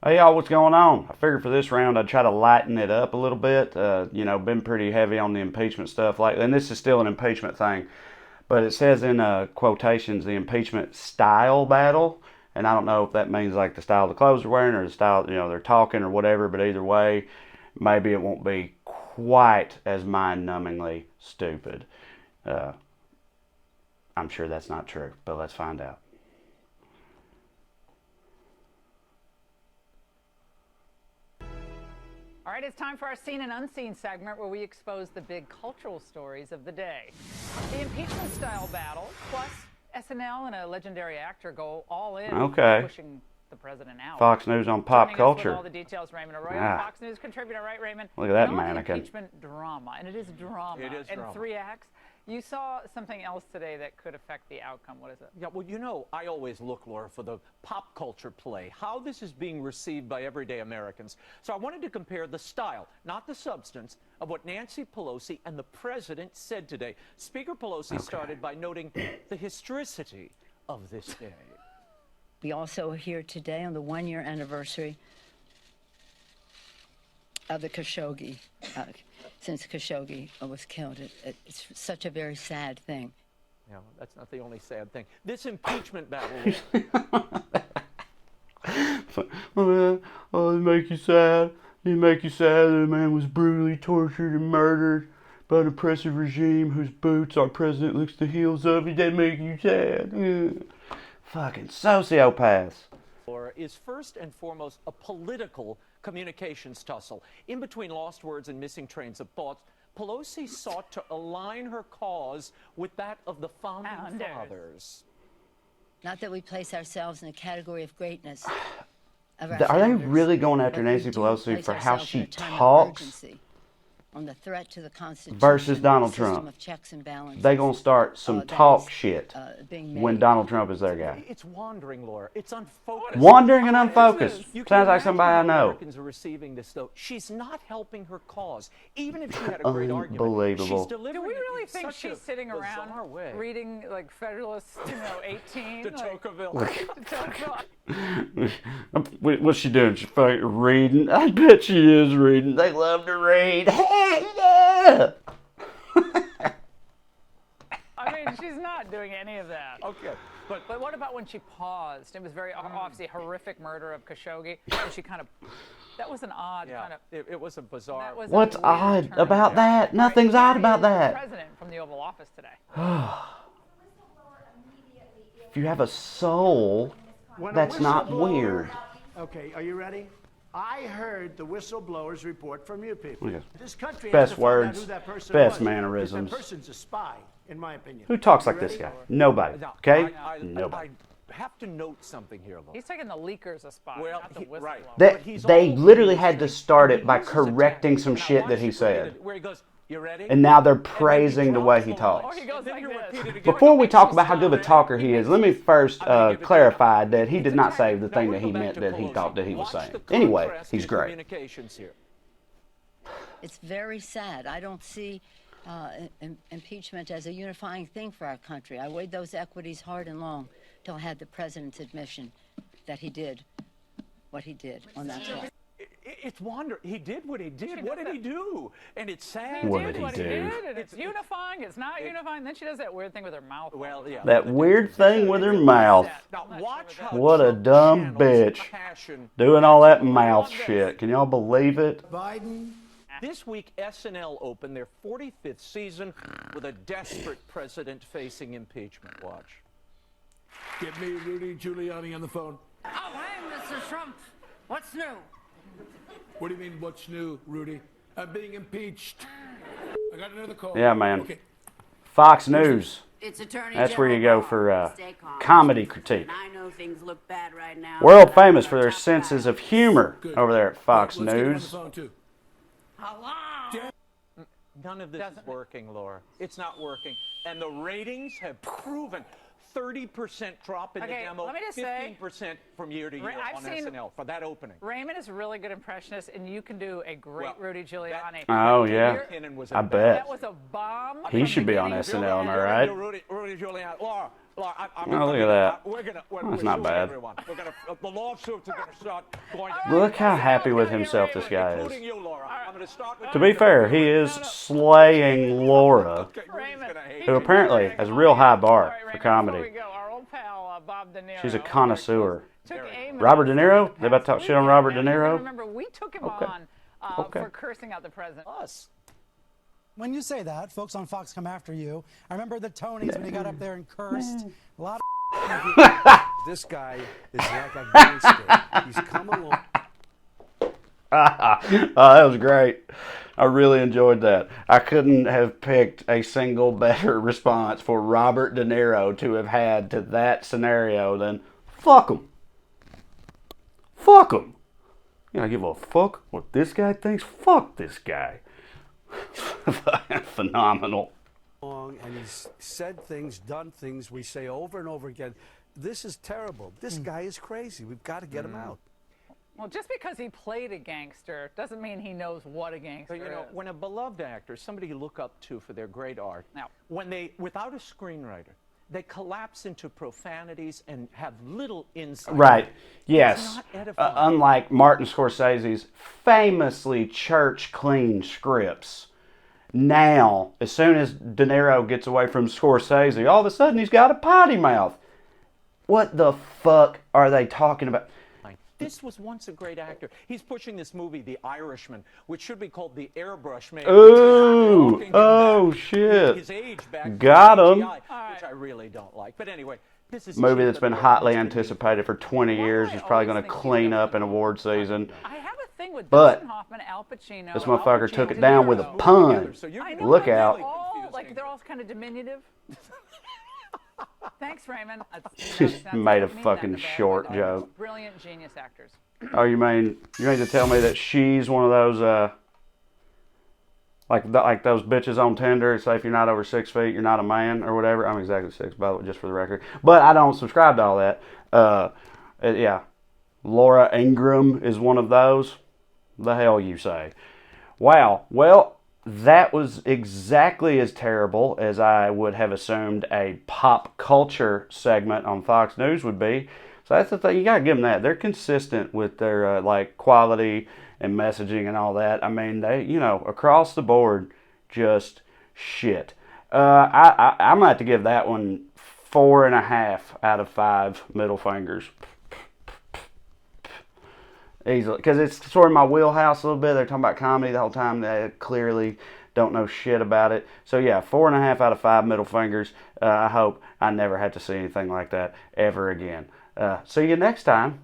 Hey y'all, what's going on? I figured for this round I'd try to lighten it up a little bit. Been pretty heavy on the impeachment stuff lately, and this is still an impeachment thing. But it says in quotations the impeachment style battle, and I don't know if that means like the style of the clothes they're wearing or the style they're talking or whatever. But either way, maybe it won't be quite as mind-numbingly stupid. Uh, I'm sure that's not true, but let's find out. All right, it's time for our Seen and Unseen segment where we expose the big cultural stories of the day. The impeachment style battle, plus SNL and a legendary actor go all in Okay. pushing the president out. Fox News on pop Joining us culture. with all the details, Raymond Arroyo, Fox News contributor, right, Raymond? Look at that And all the mannequin. impeachment drama, and it is drama. It is and drama. 3 acts. You saw something else today that could affect the outcome. What is it? Yeah, well, I always look, Laura, for the pop culture play, how this is being received by everyday Americans. So I wanted to compare the style, not the substance, of what Nancy Pelosi and the president said today. Speaker Pelosi started by noting the historicity of this day. We also are here today on the 1-year anniversary of the Khashoggi, since Khashoggi was killed. It's such a very sad thing. Yeah, that's not the only sad thing. This impeachment battle. Oh, it make you sad. It make you sad that a man was brutally tortured and murdered by an oppressive regime whose boots our president licks the heels of. That make you sad. Ugh. Fucking sociopaths. Is first and foremost a political communications tussle. In between lost words and missing trains of thought, Pelosi sought to align her cause with that of the founding fathers. Not that we place ourselves in a category of greatness. Of our Are they founders, really going after but we Nancy do Pelosi place for how ourselves in she a time of talks urgency on the threat to the Constitution versus Donald system Trump? of checks and balances. They gonna start some that talk is, shit being when made. Donald Trump is their guy. It's wandering, Laura. It's unfocused. Wandering and unfocused. You can Sounds like imagine somebody I how know. Americans are receiving this, though. She's not helping her cause, even if she had a great argument. Unbelievable. She's Do delivering we it really in think such she's a sitting around bizarre way. reading like Federalist, 18? De Tocqueville. De Tocqueville. What's she doing? She's fucking reading. I bet she is reading. They love to read. Hey, yeah. I mean, she's not doing any of that. Okay, But what about when she paused? It was very obviously horrific murder of Khashoggi, and she kind of, that was an odd yeah, kind of. it was a bizarre. That was a What's weird odd turn. about that? Nothing's All right, odd about here is that. The president from the Oval Office today. If you have a soul, that's not weird. Okay, are you ready? I heard the whistleblowers report from you people. Okay. This country Best has to find out words, who that person best was, mannerisms. That person's a spy, in my opinion. Who talks You like this ready? guy? Nobody. Now, Okay? I Nobody. have to note something here, though. He's taking the leakers a spy, Well, not the he- whistleblower. right. They, But he's they also literally using had to it- start he it by uses a correcting tactic. some Now, shit watch that he it said. repeated, where he goes, "You ready?" And now they're then he praising the way drops he the line. talks. Or he goes Then like you this. repeat it again. Before we Makes talk you about how good of a stop. talker he is, let me first I'm gonna give it to clarify you. that he It's did a not say tactic. the Now thing we're that he back meant to that he Pelosi. thought that he was Watch saying. the Anyway, contrast he's in great. communications here. It's very sad. I don't see impeachment as a unifying thing for our country. I weighed those equities hard and long till I had the president's admission that he did what he did on that call. It's wonder. He did what he did. What did he do? And it's sad. What He did did he what he do? did, and it's unifying, it's not unifying. Then she does that weird thing with her mouth. Well, yeah. That weird thing with her mouth. Now watch how What a Trump dumb channels bitch. passion. Doing all that mouth shit. Can y'all believe it? Biden. This week, SNL opened their 45th season with a desperate president facing impeachment. Watch. Get me Rudy Giuliani on the phone. Oh, hey, Mr. Trump. What's new? What do you mean, what's new, Rudy? I'm being impeached. I got another call. Yeah, man. Okay. Fox News. It's Attorney That's where you General go for Barr. Stay calm. comedy critique. I know things look bad right now. World but I'm famous for gonna their talk senses about of it. humor Good. over there at Fox Let's get him on the News. phone, too. Hello? None of this is working, Laura. It's not working. And the ratings have proven 30% drop in Okay, the demo, let me just say, 15% from year to year I've on seen- SNL for that opening. Raymond is a really good impressionist, and you can do a great Well, Rudy Giuliani. Oh, yeah. McKinnon was I a bet. That was a bomb. He from should be on beginning to SNL, am I end. right? Rudy Giuliani. Laura, Laura, Oh, look at that. We're That's not suing bad. everyone. The lawsuits are going to start going. Look how happy with himself this guy is. Including you, Laura. I'm going to start with To be fair, he is slaying Laura, Okay, Rudy's going to hate who me. apparently has a real high bar for Before we comedy. go, our old pal Bob De Niro. She's a connoisseur. Took aim at Robert us De Niro? this They about to talk past shit on weekend. Robert De Now, you Niro? Remember, we took him Okay. on Okay. for cursing out the president. Us. When you say that, folks on Fox come after you. I remember the Tonys when he got up there and cursed. A lot of This guy is like a gangster. He's come along. Oh, that was great. I really enjoyed that. I couldn't have picked a single better response for Robert De Niro to have had to that scenario than fuck him. Fuck him. You know, give a fuck what this guy thinks? Fuck this guy. Phenomenal. And he's said things, done things we say over and over again. This is terrible. This guy is crazy. We've got to get him out. Well, just because he played a gangster doesn't mean he knows what a gangster But, you know, is. when a beloved actor, somebody you look up to for their great art, Now- when they, without a screenwriter, they collapse into profanities and have little insight. Right. It's Yes. not edifying. Unlike Martin Scorsese's famously church clean scripts. Now, as soon as De Niro gets away from Scorsese, all of a sudden he's got a potty mouth. What the fuck are they talking about? This was once a great actor. He's pushing this movie, The Irishman, which should be called The Airbrush Man. Ooh, Walking him oh back, shit. His age back. Got to him. CGI, which I really don't like. But anyway, this is a Movie shit that's been that hotly everyone's been anticipated for 20 years is probably going to clean up in award season. I have a thing with But Dustin Hoffman, Al Pacino. This Al motherfucker Pacino, took it De down with a Niro. pun. So you're I gonna know, Look but they're out. all, like, they're all kind of diminutive. Thanks, Raymond. Just made a fucking short joke. Brilliant, genius actors. Oh, you mean to tell me that she's one of those like those bitches on Tinder? Say if you're not over 6 feet, you're not a man or whatever. I'm exactly 6, by the way, just for the record. But I don't subscribe to all that. Yeah, Laura Ingraham is one of those. The hell you say? Wow. Well, that was exactly as terrible as I would have assumed a pop culture segment on Fox News would be. So that's the thing. You gotta give them that. They're consistent with their like quality and messaging and all that. I mean, they, you know, across the board, just shit. I'm gonna have to give that one 4.5 out of 5 middle fingers. Easily, because it's sort of my wheelhouse a little bit. They're talking about comedy the whole time. They clearly don't know shit about it. So yeah, 4.5 out of 5 middle fingers. I hope I never have to see anything like that ever again. See you next time.